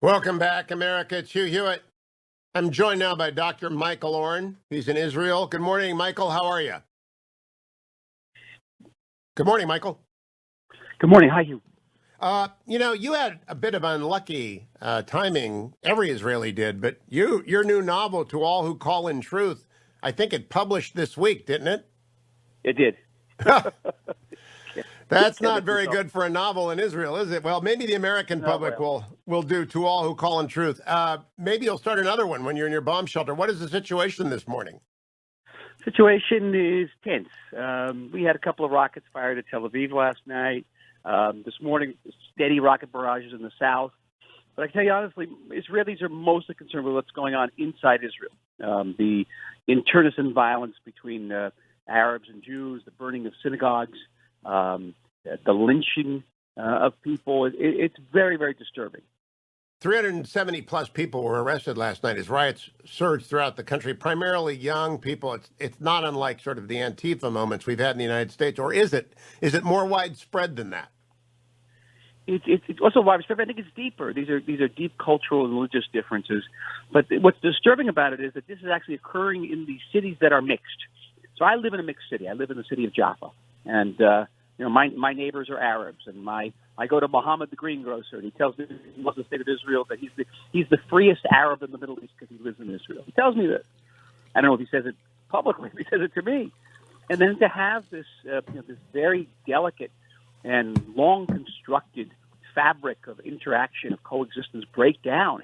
Welcome back, America. It's Hugh. I'm joined now by Dr. Michael Oren. He's in Israel. Good morning, Michael. How are you? Good morning, Michael. Good morning. Hi, Hugh. You had a bit of unlucky timing. Every Israeli did, but your new novel, To All Who Call in Truth, I think it published this week, didn't it? It did. That's not very good for a novel in Israel, is it? Well, maybe the American public will do To All Who Call in Truth. Maybe you'll start another one when you're in your bomb shelter. What is the situation this morning? Situation is tense. We had a couple of rockets fired at Tel Aviv last night. This morning, steady rocket barrages in the south. But I can tell you honestly, Israelis are mostly concerned with what's going on inside Israel. The internecine violence between Arabs and Jews, the burning of synagogues, the lynching of people. It's very, very disturbing. 370 plus people were arrested last night as riots surged throughout the country, primarily young people. It's not unlike sort of the Antifa moments we've had in the United States, or is it? Is it more widespread than that? It's also widespread. I think it's deeper. These are deep cultural and religious differences. But what's disturbing about it is that this is actually occurring in the cities that are mixed. So I live in a mixed city. I live in the city of Jaffa, and my neighbors are Arabs, and I go to Muhammad the greengrocer, and he tells me he loves the state of Israel, that he's the freest Arab in the Middle East because he lives in Israel. He tells me this. I don't know if he says it publicly, but he says it to me. And then to have this this very delicate and long constructed fabric of interaction, of coexistence break down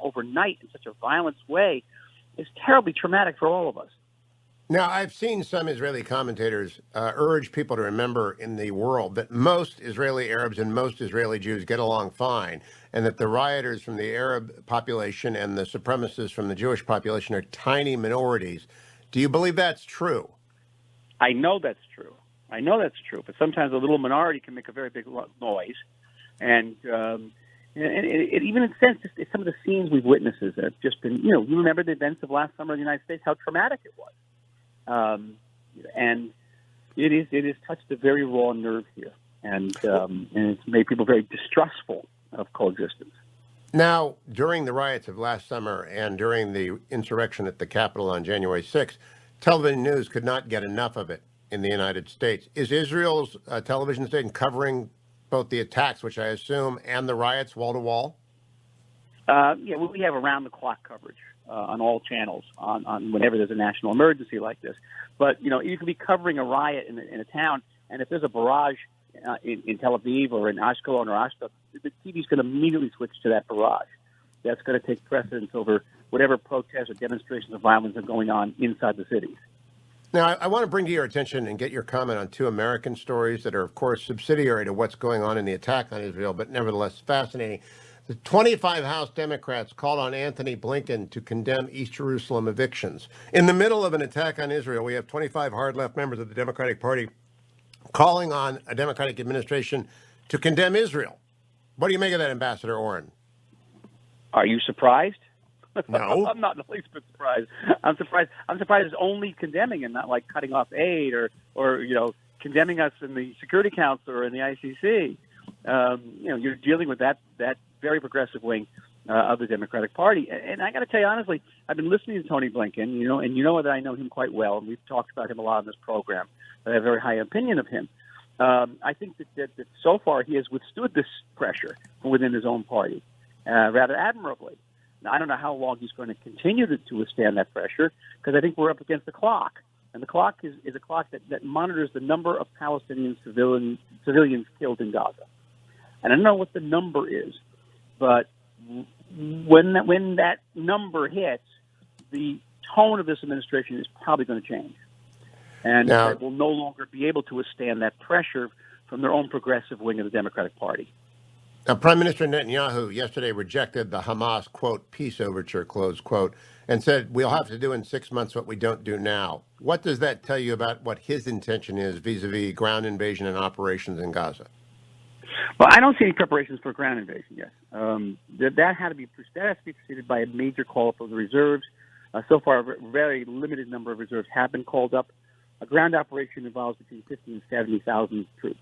overnight in such a violent way is terribly traumatic for all of us. Now, I've seen some Israeli commentators urge people to remember in the world that most Israeli Arabs and most Israeli Jews get along fine, and that the rioters from the Arab population and the supremacists from the Jewish population are tiny minorities. Do you believe that's true? I know that's true. But sometimes a little minority can make a very big noise. And it even in a sense, some of the scenes we've witnessed have just been, you remember the events of last summer in the United States, how traumatic it was. And it is touched a very raw nerve here, and it's made people very distrustful of coexistence. Now, during the riots of last summer and during the insurrection at the Capitol on January 6th, television news could not get enough of it in the United States. Is Israel's television station covering both the attacks, which I assume, and the riots wall to wall? We have around-the-clock coverage on all channels on whenever there's a national emergency like this. But, you could be covering a riot in a town, and if there's a barrage in Tel Aviv or in Ashkelon or Ashdod, the TV's going to immediately switch to that barrage. That's going to take precedence over whatever protests or demonstrations of violence are going on inside the cities. Now, I want to bring to your attention and get your comment on two American stories that are, of course, subsidiary to what's going on in the attack on Israel, but nevertheless fascinating. The 25 House Democrats called on Anthony Blinken to condemn East Jerusalem evictions. In the middle of an attack on Israel, we have 25 hard-left members of the Democratic Party calling on a Democratic administration to condemn Israel. What do you make of that, Ambassador Oren? Are you surprised? No. I'm not in the least bit surprised. I'm surprised it's only condemning and not like cutting off aid or condemning us in the Security Council or in the ICC. You're dealing with that very progressive wing of the Democratic Party. And I got to tell you honestly, I've been listening to Tony Blinken, and you know that I know him quite well, and we've talked about him a lot on this program. I have a very high opinion of him. I think that so far he has withstood this pressure from within his own party rather admirably. Now, I don't know how long he's going to continue to withstand that pressure, because I think we're up against the clock. And the clock is a clock that monitors the number of Palestinian civilians killed in Gaza. And I don't know what the number is, but when that number hits, the tone of this administration is probably going to change. And they will no longer be able to withstand that pressure from their own progressive wing of the Democratic Party. Now, Prime Minister Netanyahu yesterday rejected the Hamas, quote, peace overture, close quote, and said we'll have to do in 6 months what we don't do now. What does that tell you about what his intention is vis-a-vis ground invasion and operations in Gaza? Well, I don't see any preparations for a ground invasion yet. That has to be preceded by a major call up of the reserves. So far, a very limited number of reserves have been called up. A ground operation involves between 50 and 70,000 troops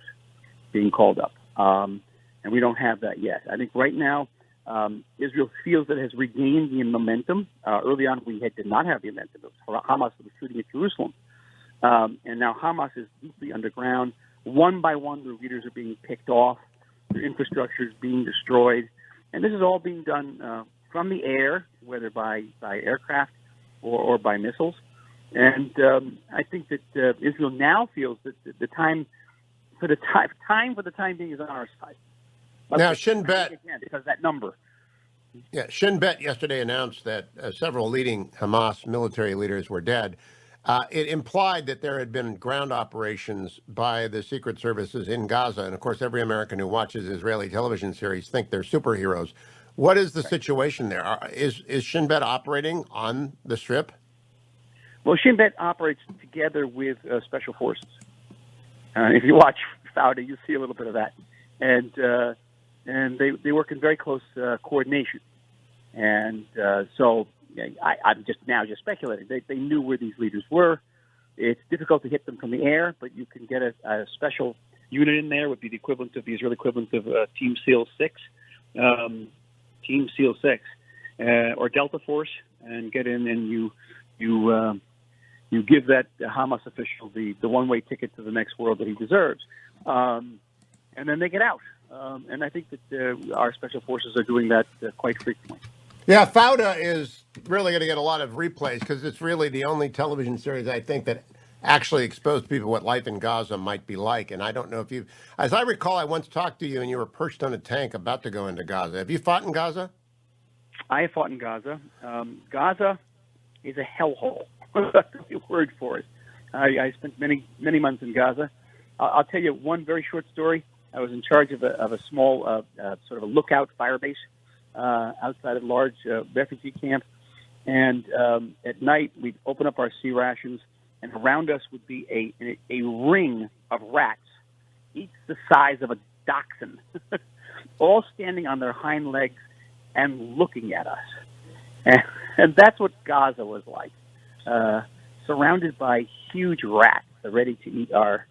being called up. And we don't have that yet. I think right now Israel feels that it has regained the momentum. Early on, we did not have the momentum. It was Hamas that was shooting at Jerusalem. And now Hamas is deeply underground. One by one, their leaders are being picked off. Their infrastructure is being destroyed. And this is all being done from the air, whether by aircraft or by missiles. And I think that Israel now feels that the time for the time being is on our side. Now, Shin Bet, because that number. yeah, Shin Bet yesterday announced that several leading Hamas military leaders were dead. It implied that there had been ground operations by the secret services in Gaza, and of course, every American who watches Israeli television series think they're superheroes. What is the situation there? Is Shin Bet operating on the Strip? Well, Shin Bet operates together with special forces. If you watch Fauda, you see a little bit of that, and they work in very close coordination. And so I'm just speculating. They knew where these leaders were. It's difficult to hit them from the air, but you can get a special unit in there. Would be the equivalent of the Israeli equivalent of Team SEAL 6, Team SEAL 6, or Delta Force, and get in and you give that Hamas official the one-way ticket to the next world that he deserves, and then they get out. And I think that our special forces are doing that quite frequently. Yeah, Fauda is really going to get a lot of replays because it's really the only television series I think that actually exposed people what life in Gaza might be like. And I don't know if you, as I recall, I once talked to you and you were perched on a tank about to go into Gaza. Have you fought in Gaza? I have fought in Gaza. Gaza is a hellhole. That's the word for it. I spent many months in Gaza. I'll tell you one very short story. I was in charge of a small sort of a lookout fire base outside of a large refugee camp. And at night, we'd open up our sea rations, and around us would be a ring of rats, each the size of a dachshund, all standing on their hind legs and looking at us. And that's what Gaza was like, surrounded by huge rats ready to eat our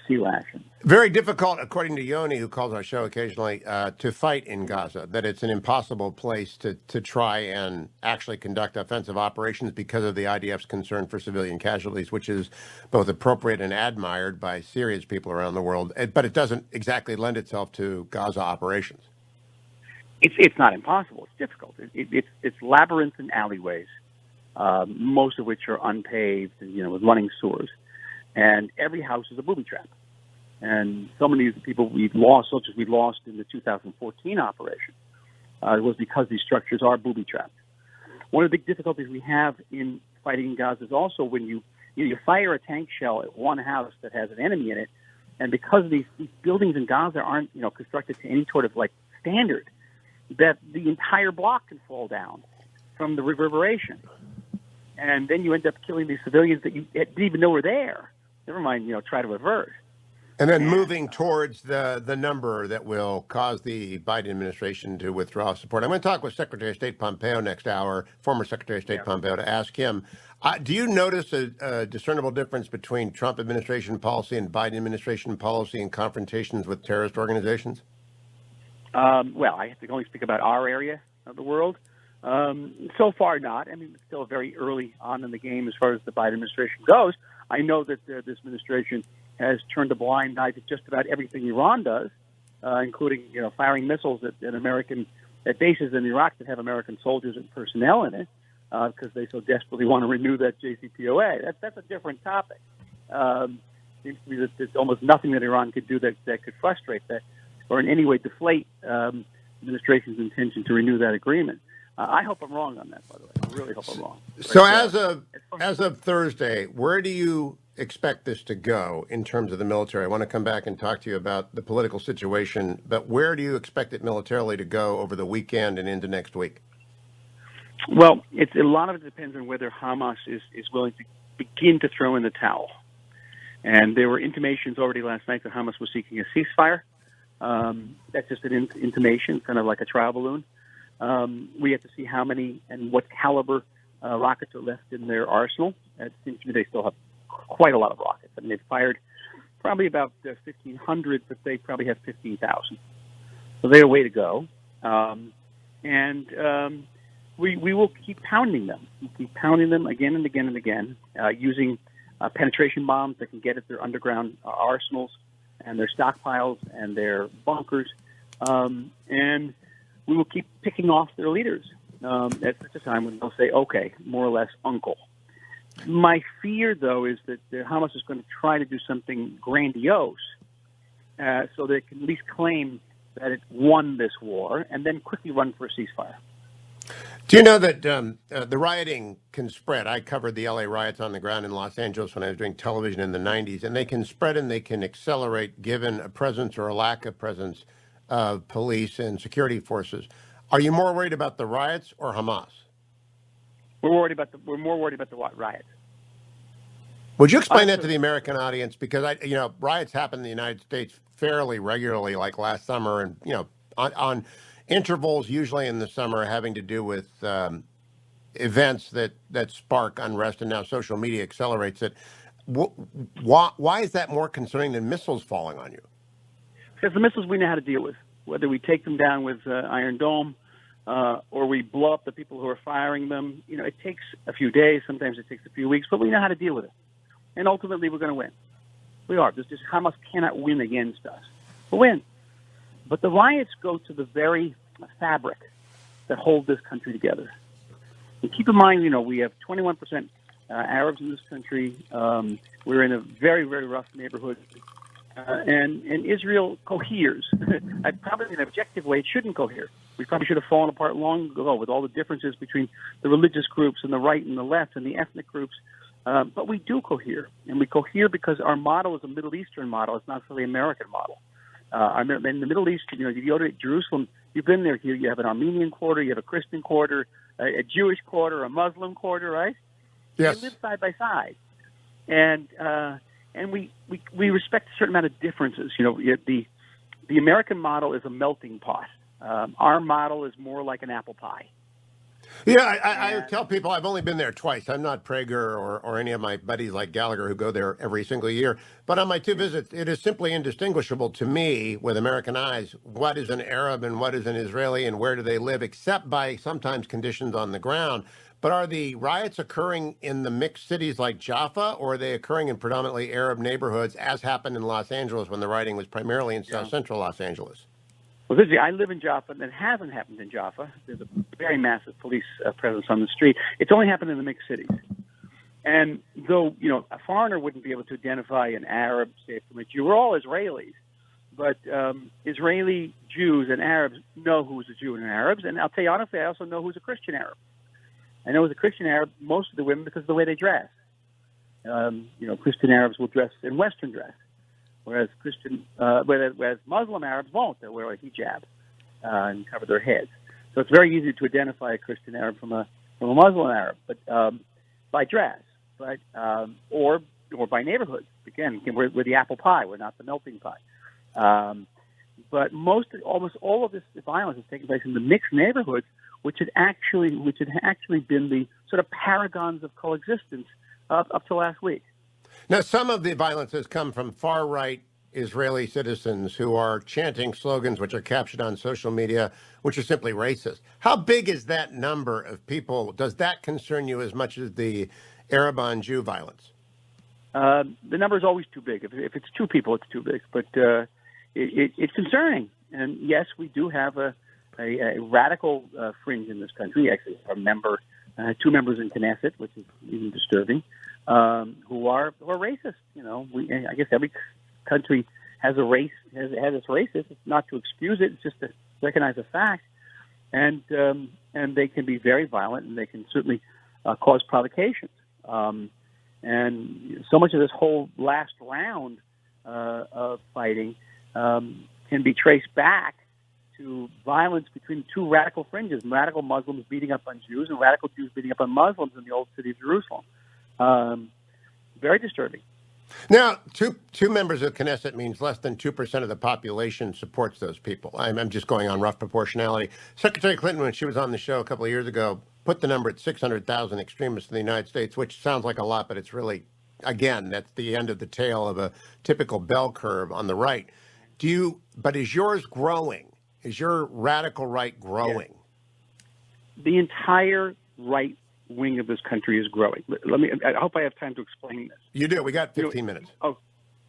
sea rations. Very difficult, according to Yoni, who calls our show occasionally, to fight in Gaza, that it's an impossible place to try and actually conduct offensive operations because of the IDF's concern for civilian casualties, which is both appropriate and admired by serious people around the world. But it doesn't exactly lend itself to Gaza operations. It's not impossible. It's difficult. It's labyrinths and alleyways, most of which are unpaved, and, with running sewers. And every house is a booby trap. And so many of the people we've lost, such as we lost in the 2014 operation, was because these structures are booby trapped. One of the big difficulties we have in fighting in Gaza is also when you fire a tank shell at one house that has an enemy in it, and because these buildings in Gaza aren't constructed to any sort of standard, that the entire block can fall down from the reverberation, and then you end up killing these civilians that you didn't even know were there. Never mind, try to avert. And then moving towards the number that will cause the Biden administration to withdraw support. I'm going to talk with Secretary of State Pompeo next hour, former Secretary of State Pompeo, to ask him, do you notice a discernible difference between Trump administration policy and Biden administration policy in confrontations with terrorist organizations? Well, I have to only speak about our area of the world. So far, not. I mean, it's still very early on in the game as far as the Biden administration goes. I know that this administration has turned a blind eye to just about everything Iran does, including firing missiles at bases in Iraq that have American soldiers and personnel in it, because they so desperately want to renew that JCPOA. That's a different topic. Seems to me that there's almost nothing that Iran could do that could frustrate that or in any way deflate administration's intention to renew that agreement. I hope I'm wrong on that, by the way. I really hope I'm wrong. So as of Thursday, where do you expect this to go in terms of the military? I want to come back and talk to you about the political situation, but where do you expect it militarily to go over the weekend and into next week? Well, a lot of it depends on whether Hamas is willing to begin to throw in the towel. And there were intimations already last night that Hamas was seeking a ceasefire. That's just an intimation, kind of like a trial balloon. We have to see how many and what caliber rockets are left in their arsenal. It seems to me they still have quite a lot of rockets. I mean, they've fired probably about 1,500, but they probably have 15,000. So they're a way to go. and we will keep pounding them. We'll keep pounding them again and again and again, using penetration bombs that can get at their underground arsenals and their stockpiles and their bunkers, and we will keep picking off their leaders at such a time when they'll say, okay, more or less, uncle. My fear, though, is that Hamas is going to try to do something grandiose so they can at least claim that it won this war and then quickly run for a ceasefire. Do you know that the rioting can spread? I covered the LA riots on the ground in Los Angeles when I was doing television in the 90s, and they can spread and they can accelerate given a presence or a lack of presence of police and security forces. Are you more worried about the riots or Hamas? We're more worried about the riots. Would you explain that to the American audience? Because riots happen in the United States fairly regularly, like last summer, and on intervals, usually in the summer, having to do with events that spark unrest, and now social media accelerates it. Why is that more concerning than missiles falling on you? Because the missiles we know how to deal with, whether we take them down with Iron Dome or we blow up the people who are firing them. It takes a few days, sometimes it takes a few weeks, but we know how to deal with it. And ultimately, we're going to win. We are. Hamas cannot win against us. We'll win. But the riots go to the very fabric that hold this country together. And keep in mind, we have 21% Arabs in this country. We're in a very, very rough neighborhood. And Israel coheres. Probably in an objective way, it shouldn't cohere. We probably should have fallen apart long ago with all the differences between the religious groups and the right and the left and the ethnic groups. But we do cohere. And we cohere because our model is a Middle Eastern model. It's not really an American model. In the Middle East, if you go to Jerusalem, you've been there. You have an Armenian quarter, you have a Christian quarter, a Jewish quarter, a Muslim quarter, right? Yes. They live side by side. And we respect a certain amount of differences. The American model is a melting pot. Our model is more like an apple pie. Yeah, I tell people I've only been there twice. I'm not Prager or any of my buddies like Gallagher who go there every single year. But on my two visits, it is simply indistinguishable to me with American eyes what is an Arab and what is an Israeli and where do they live, except by sometimes conditions on the ground. But are the riots occurring in the mixed cities like Jaffa, or are they occurring in predominantly Arab neighborhoods, as happened in Los Angeles when the rioting was primarily in South Central Los Angeles? Well, I live in Jaffa, and it hasn't happened in Jaffa. There's a very massive police presence on the street. It's only happened in the mixed cities. And though, a foreigner wouldn't be able to identify an Arab, say, from a Jew, we're all Israelis. But Israeli Jews and Arabs know who's a Jew and Arabs. And I'll tell you honestly, I also know who's a Christian Arab. I know who's a Christian Arab, most of the women, because of the way they dress. Christian Arabs will dress in Western dress. Whereas whereas Muslim Arabs won't. They'll wear a hijab and cover their heads. So it's very easy to identify a Christian Arab from a Muslim Arab, but by dress, or by neighborhoods. Again, we're the apple pie. We're not the melting pie. But almost all of this violence is taking place in the mixed neighborhoods, which had actually been the sort of paragons of coexistence up to last week. Now, some of the violence has come from far-right Israeli citizens who are chanting slogans which are captured on social media, which are simply racist. How big is that number of people? Does that concern you as much as the Arab on Jew violence? The number is always too big. If it's two people, it's too big. But it's concerning. And yes, we do have a radical fringe in this country. Actually, two members in Knesset, which is even disturbing. Who are racist. I guess every country has its racist. It's not to excuse it. It's just to recognize a fact. And they can be very violent, and they can certainly cause provocations. And so much of this whole last round of fighting can be traced back to violence between two radical fringes: radical Muslims beating up on Jews and radical Jews beating up on Muslims in the old city of Jerusalem. Very disturbing. Now, two members of Knesset means less than 2% of the population supports those people. I'm just going on rough proportionality. Secretary Clinton, when she was on the show a couple of years ago, put the number at 600,000 extremists in the United States, which sounds like a lot, but it's really, again, that's the end of the tail of a typical bell curve on the right. But is yours growing? Is your radical right growing? the entire right wing of this country is growing. I hope I have time to explain this. You do. We got 15 minutes. Oh,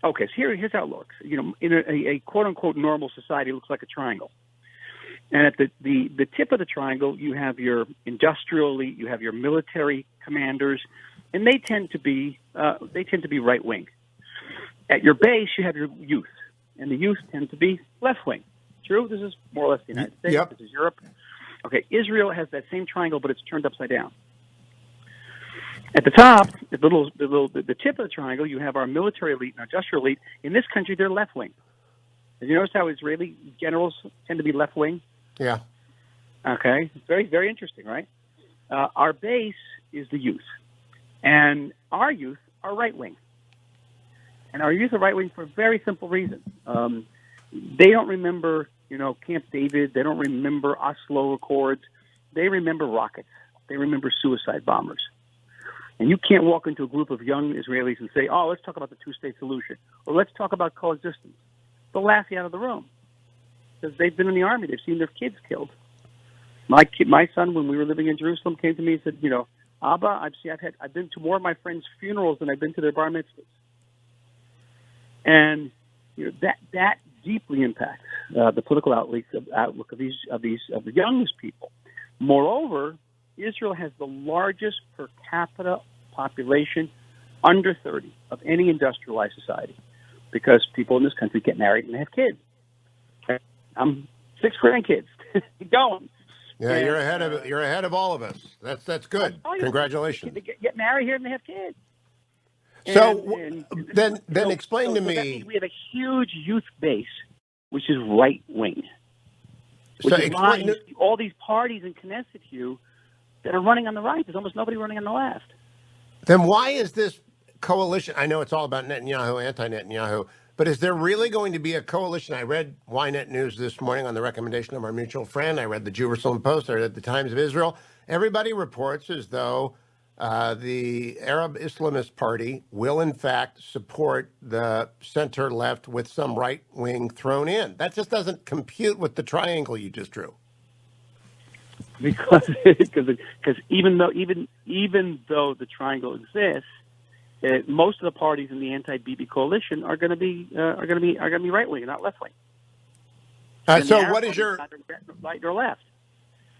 okay. So here's how it looks. In a quote unquote normal society, it looks like a triangle. And at the tip of the triangle, you have your industrial elite, you have your military commanders, and they tend to be right wing. At your base, you have your youth, and the youth tend to be left wing. True. This is more or less the United States. Yep. This is Europe. Okay. Israel has that same triangle, but it's turned upside down. At the top, the tip of the triangle, you have our military elite and our industrial elite. In this country, they're left wing. Have you noticed how Israeli generals tend to be left wing? Yeah. Okay. It's very, very interesting, right? Our base is the youth, and our youth are right wing. And our youth are right wing for a very simple reason. They don't remember, Camp David. They don't remember Oslo Accords. They remember rockets. They remember suicide bombers. And you can't walk into a group of young Israelis and say, "Oh, let's talk about the two-state solution," or "Let's talk about coexistence." They'll laugh you out of the room because they've been in the army. They've seen their kids killed. My son, when we were living in Jerusalem, came to me and said, "Abba, I've been to more of my friends' funerals than I've been to their bar mitzvahs." And that deeply impacts the political outlook of the youngest people. Moreover, Israel has the largest per capita population under 30 of any industrialized society, because people in this country get married and have kids. I'm 6 grandkids. Keep going. Yeah, and you're ahead of all of us. That's good. Congratulations. They get married here and they have kids. So then explain to me. That means we have a huge youth base, which is right wing. So explain all these parties in Knesset, Hugh, that are running on the right. There's almost nobody running on the left. Then why is this coalition? I know it's all about Netanyahu, anti-Netanyahu, but is there really going to be a coalition? I read Ynet News this morning on the recommendation of our mutual friend. I read the Jerusalem Post. I read the Times of Israel. Everybody reports as though the Arab Islamist Party will, in fact, support the center-left with some right wing thrown in. That just doesn't compute with the triangle you just drew. Because even though the triangle exists, most of the parties in the anti-Bibi coalition are going to be right wing, not left wing. So, what is your right or left?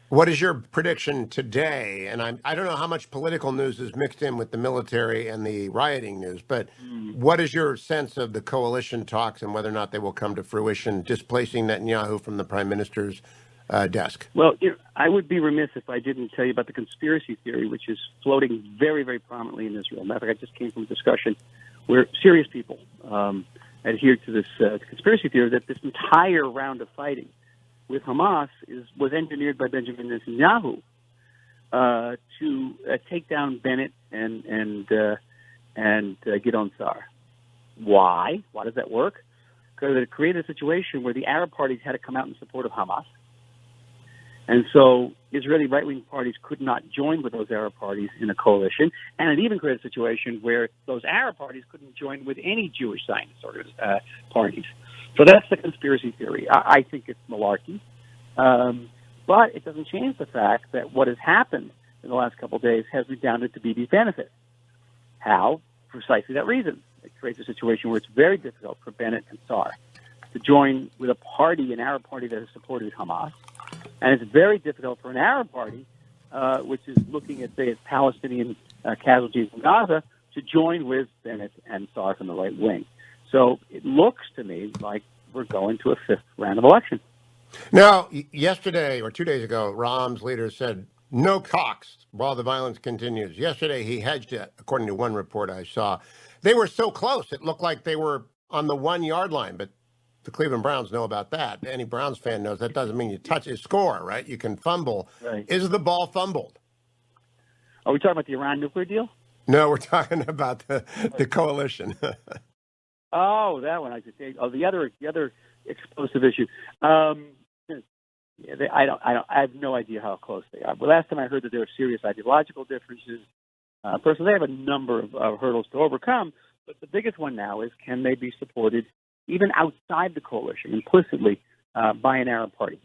What is your prediction today? And I don't know how much political news is mixed in with the military and the rioting news, but what is your sense of the coalition talks and whether or not they will come to fruition, displacing Netanyahu from the prime minister's desk? Well, I would be remiss if I didn't tell you about the conspiracy theory, which is floating very, very prominently in Israel. Matter of fact, I just came from a discussion where serious people adhered to this conspiracy theory that this entire round of fighting with Hamas was engineered by Benjamin Netanyahu to take down Bennett and Gideon Sa'ar. Why? Why does that work? Because it created a situation where the Arab parties had to come out in support of Hamas. And so Israeli right-wing parties could not join with those Arab parties in a coalition. And it even created a situation where those Arab parties couldn't join with any Jewish Zionist parties. So that's the conspiracy theory. I think it's malarkey. But it doesn't change the fact that what has happened in the last couple of days has redounded to Bibi's benefit. How? Precisely that reason. It creates a situation where it's very difficult for Bennett and Sa'ar to join with a party, an Arab party that has supported Hamas. And it's very difficult for an Arab party, which is looking at, say, Palestinian casualties in Gaza, to join with Bennett and Sa'ar from the right wing. So it looks to me like we're going to a 5th round of election. Now, yesterday or 2 days ago, Ra'am's leader said, no talks while the violence continues. Yesterday, he hedged it, according to one report I saw. They were so close, it looked like they were on the 1-yard line, but the Cleveland Browns know about that. Any Browns fan knows that doesn't mean you touch a score, right? You can fumble. Right. Is the ball fumbled? Are we talking about the Iran nuclear deal? No, we're talking about the coalition. Oh, that one I could say. Oh, the other explosive issue. I have no idea how close they are. But last time I heard that there were serious ideological differences. Personally, they have a number of hurdles to overcome. But the biggest one now is, can they be supported even outside the coalition, implicitly, by an Arab party?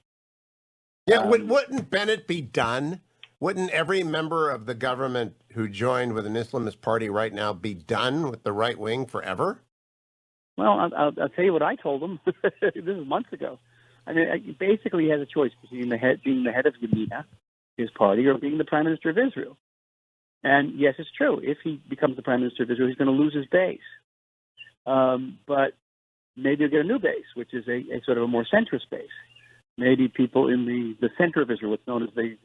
Yeah, wouldn't Bennett be done Wouldn't every member of the government who joined with an Islamist party right now be done with the right wing forever? Well, I'll tell you what I told him. This is months ago. I mean, basically, he has a choice between being the head of Yamina, his party, or being the prime minister of Israel. And yes, it's true. If he becomes the prime minister of Israel, he's going to lose his base. But maybe he'll get a new base, which is a sort of a more centrist base. Maybe people in the center of Israel, what's known as the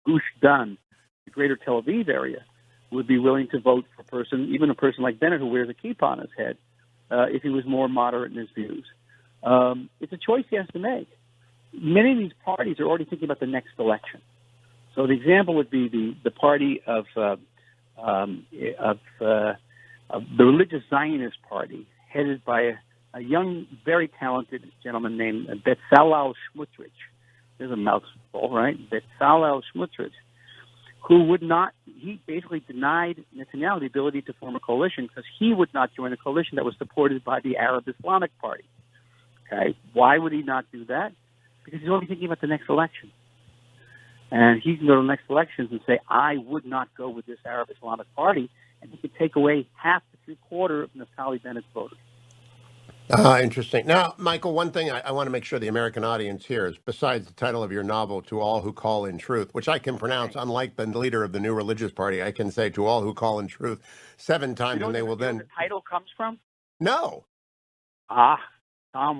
Gush Dan, the greater Tel Aviv area, would be willing to vote for even a person like Bennett who wears a kippah on his head, if he was more moderate in his views. It's a choice he has to make. Many of these parties are already thinking about the next election. So the example would be the party of the religious Zionist party, headed by a young, very talented gentleman named Bezalel Smotrich. There's a mouthful, right? Bezalel Smotrich, who would not, he basically denied Netanyahu the ability to form a coalition because he would not join a coalition that was supported by the Arab Islamic Party. Okay, why would he not do that? Because he's only thinking about the next election. And he can go to the next elections and say, I would not go with this Arab Islamic Party, and he could take away half to three-quarters of Naftali Bennett's voters. Interesting. Now, Michael, one thing I want to make sure the American audience hears, besides the title of your novel, To All Who Call in Truth, which I can pronounce, unlike the leader of the New Religious Party, I can say To All Who Call in Truth 7 times, and they will then... the title comes from? No. Psalm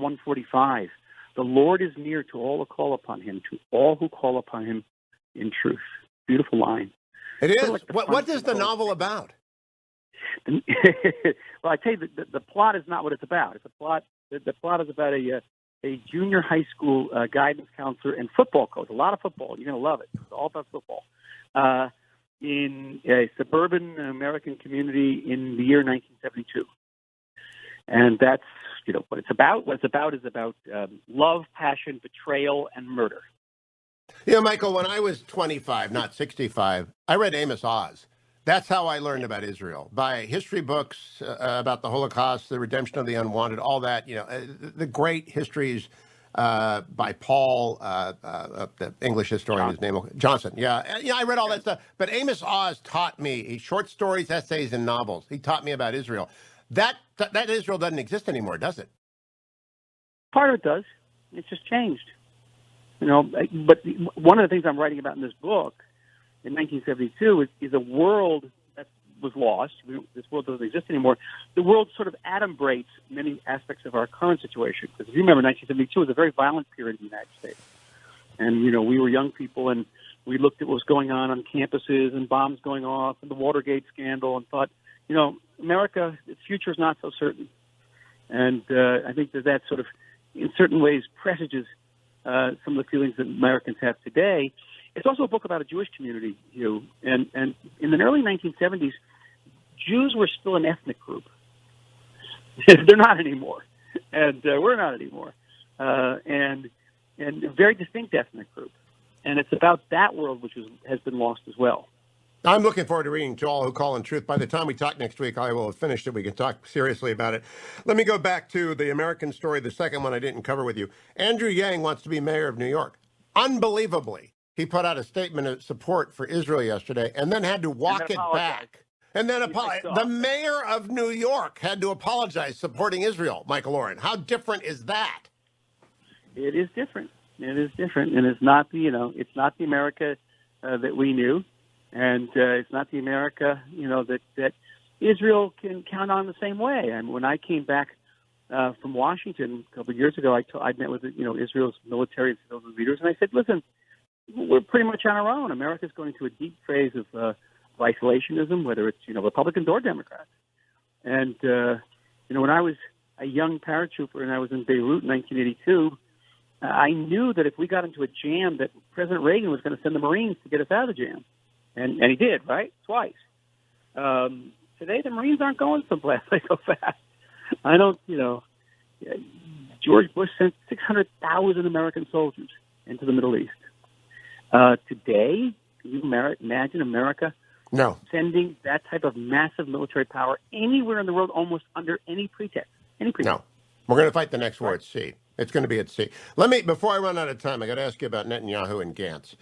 145. The Lord is near to all who call upon him, to all who call upon him in truth. Beautiful line. It is. Like what is the novel about? Well, I tell you, the plot is not what it's about. It's a plot. The plot is about a junior high school guidance counselor and football coach. A lot of football. You're going to love it. It's all about football. In a suburban American community in the year 1972. And that's, what it's about. What it's about is about love, passion, betrayal, and murder. Michael, when I was 25, not 65, I read Amos Oz. That's how I learned about Israel, by history books about the Holocaust, the redemption of the unwanted, all that, the great histories by Paul, the English historian, his name, Johnson. Yeah, I read all that stuff. But Amos Oz taught me short stories, essays, and novels. He taught me about Israel. That Israel doesn't exist anymore, does it? Part of it does. It's just changed. But one of the things I'm writing about in this book in 1972 is a world that was lost. This world doesn't exist anymore. The world sort of adumbrates many aspects of our current situation. Because if you remember, 1972 was a very violent period in the United States. And, we were young people, and we looked at what was going on campuses and bombs going off and the Watergate scandal and thought, America, its future is not so certain. And I think that sort of, in certain ways, presages some of the feelings that Americans have today. It's also a book about a Jewish community, Hugh. And in the early 1970s, Jews were still an ethnic group. They're not anymore. And we're not anymore. And a very distinct ethnic group. And it's about that world which has been lost as well. I'm looking forward to reading To All Who Call in Truth. By the time we talk next week, I will have finished it. We can talk seriously about it. Let me go back to the American story, the second one I didn't cover with you. Andrew Yang wants to be mayor of New York. Unbelievably, he put out a statement of support for Israel yesterday and then had to walk it back. And then apologize. The mayor of New York had to apologize supporting Israel, Michael Oren. How different is that? It is different. It is different. And it's not it's not the America that we knew. And it's not the America, that Israel can count on the same way. And when I came back from Washington a couple of years ago, I met with Israel's military and civil leaders, and I said, "Listen, we're pretty much on our own. America's going through a deep phase of isolationism, whether it's Republicans or Democrats." And when I was a young paratrooper and I was in Beirut in 1982, I knew that if we got into a jam, that President Reagan was going to send the Marines to get us out of the jam. And he did, right? Twice. Today, the Marines aren't going someplace they go fast. I don't, George Bush sent 600,000 American soldiers into the Middle East. Today, can you imagine America sending that type of massive military power anywhere in the world almost under any pretext? No. We're going to fight the next war at sea. It's going to be at sea. Before I run out of time, I got to ask you about Netanyahu and Gantz.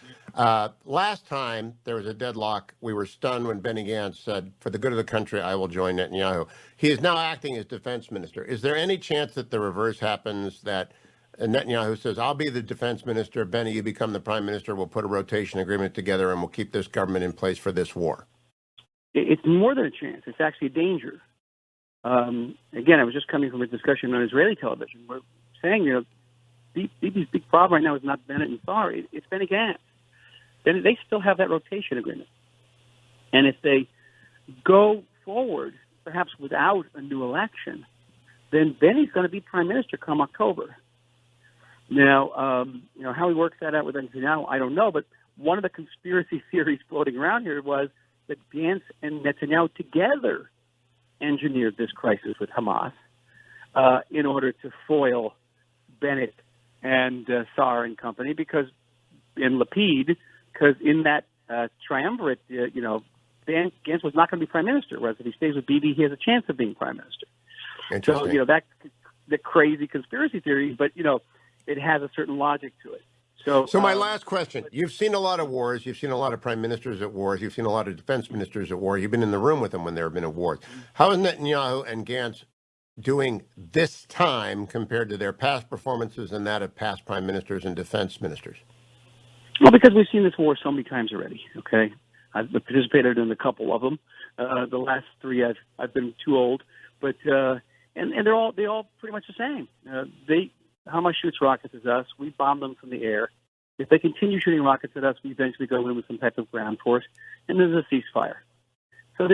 Last time there was a deadlock, we were stunned when Benny Gantz said, "For the good of the country, I will join Netanyahu." He is now acting as defense minister. Is there any chance that the reverse happens, that Netanyahu says, "I'll be the defense minister, Benny, you become the prime minister, we'll put a rotation agreement together, and we'll keep this government in place for this war"? It's more than a chance. It's actually a danger. Again, I was just coming from a discussion on Israeli television. We're saying, Bibi's big problem right now is not Bennett and Saar. It's Benny Gantz. They still have that rotation agreement. And if they go forward, perhaps without a new election, then Benny's going to be prime minister come October. Now, how he works that out with Netanyahu, I don't know. But one of the conspiracy theories floating around here was that Gantz and Netanyahu together engineered this crisis with Hamas in order to foil Bennett and Saar and company, and Lapid, because in that triumvirate, Gantz was not going to be prime minister, whereas if he stays with Bibi, he has a chance of being prime minister. So, that's the crazy conspiracy theory, but, it has a certain logic to it. So my last question, you've seen a lot of wars, you've seen a lot of prime ministers at wars, you've seen a lot of defense ministers at war, you've been in the room with them when there have been at wars. How is Netanyahu and Gantz doing this time compared to their past performances and that of past prime ministers and defense ministers? Well, because we've seen this war so many times already, okay? I've participated in a couple of them. The last three, I've been too old, but and they're all pretty much the same. Hamas shoots rockets at us. We bomb them from the air. If they continue shooting rockets at us, we eventually go in with some type of ground force, and there's a ceasefire. So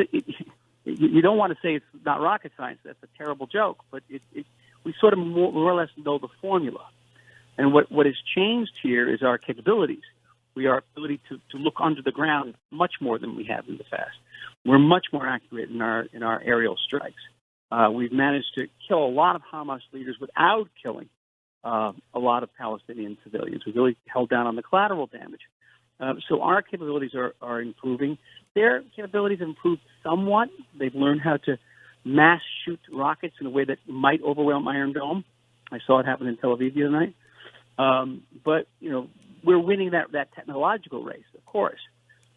you don't want to say it's not rocket science. That's a terrible joke, but we sort of more or less know the formula. And what has changed here is our capabilities. Our ability to look under the ground much more than we have in the past. We're much more accurate in our aerial strikes. We've managed to kill a lot of Hamas leaders without killing a lot of Palestinian civilians. We've really held down on the collateral damage. So our capabilities are improving. Their capabilities have improved somewhat. They've learned how to mass shoot rockets in a way that might overwhelm Iron Dome. I saw it happen in Tel Aviv the other night. But, we're winning that technological race, of course.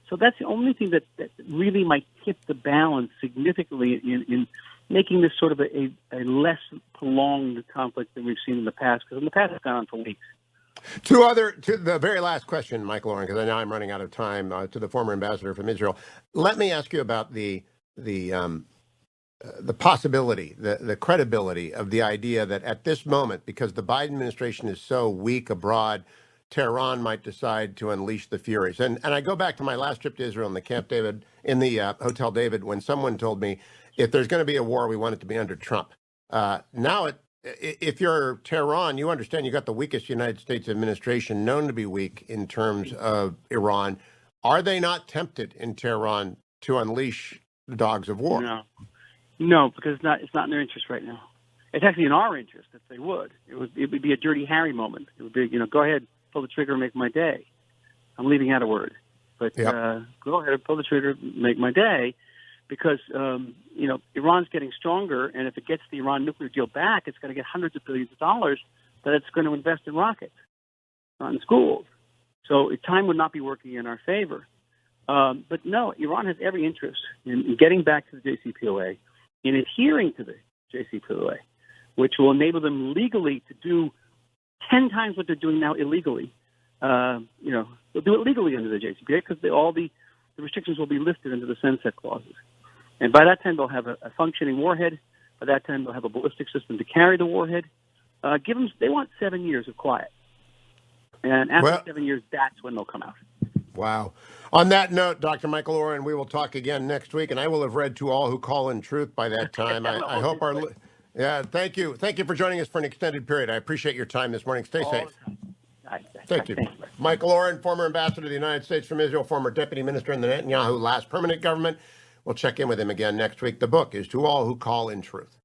So that's the only thing that really might tip the balance significantly in making this sort of a less prolonged conflict than we've seen in the past, because in the past it's gone on for weeks. To the very last question, Michael Oren, because now I'm running out of time, to the former ambassador from Israel. Let me ask you about the possibility, the credibility of the idea that at this moment, because the Biden administration is so weak abroad, Tehran might decide to unleash the furies. And I go back to my last trip to Israel in the Hotel David, when someone told me, if there's going to be a war, we want it to be under Trump. Now, if you're Tehran, you understand you got the weakest United States administration known to be weak in terms of Iran. Are they not tempted in Tehran to unleash the dogs of war? No, because it's not in their interest right now. It's actually in our interest if they would. It would be a Dirty Harry moment. It would be, go ahead, pull the trigger, make my day. I'm leaving out a word, but go ahead, pull the trigger, make my day, because Iran's getting stronger, and if it gets the Iran nuclear deal back, it's going to get hundreds of billions of dollars that it's going to invest in rockets, not in schools. So time would not be working in our favor. But no, Iran has every interest in getting back to the JCPOA, in adhering to the JCPOA, which will enable them legally to do 10 times what they're doing now illegally. They'll do it legally under the JCPOA because all the restrictions will be lifted under the sunset clauses. And by that time, they'll have a functioning warhead. By that time, they'll have a ballistic system to carry the warhead. They want 7 years of quiet. And after 7 years, that's when they'll come out. Wow. On that note, Dr. Michael Oren, we will talk again next week, and I will have read To All Who Call in Truth by that time. I hope thank you. Thank you for joining us for an extended period. I appreciate your time this morning. Stay safe. Thank you. Michael Oren, former ambassador to the United States from Israel, former deputy minister in the Netanyahu last permanent government. We'll check in with him again next week. The book is To All Who Call in Truth.